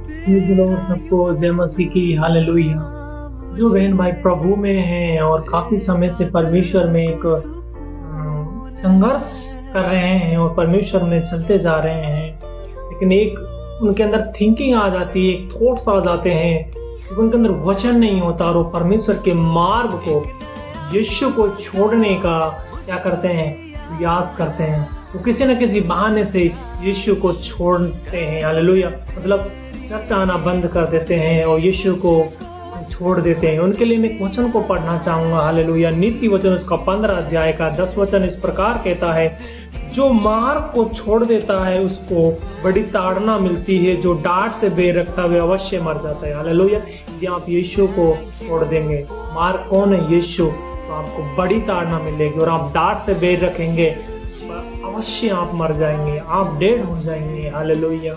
Praise the Lord, सबको जय मसीह की, हालेलुया। जो बहन भाई प्रभु में हैं और काफी समय से परमेश्वर में एक संघर्ष कर रहे हैं और परमेश्वर में चलते जा रहे हैं, लेकिन एक उनके अंदर थिंकिंग आ जाती है, एक थॉट्स आ जाते हैं, उनके अंदर वचन नहीं होता और वो परमेश्वर के मार्ग को, यीशु को छोड़ने का क्या करते हैं, प्रयास करते हैं। वो किसी न किसी बहाने से यीशु को छोड़ते हैं, हालेलुया। मतलब चर्च आना बंद कर देते हैं और यीशु को छोड़ देते हैं। उनके लिए मैं एक वचन को पढ़ना चाहूंगा, हालेलुया। नीति वचन उसका 15 अध्याय का 10 वचन इस प्रकार कहता है, जो मार्ग को छोड़ देता है उसको बड़ी ताड़ना मिलती है, जो डांट से बेर रखता है अवश्य मर जाता है, हालेलुया। यदि आप यीशु को छोड़ देंगे, मार्ग कौन है, यीशु, तो आपको बड़ी ताड़ना मिलेगी। और आप डांट से बेर रखेंगे, अवश्य आप मर जाएंगे, आप डेड हो जाएंगे, हालेलुया।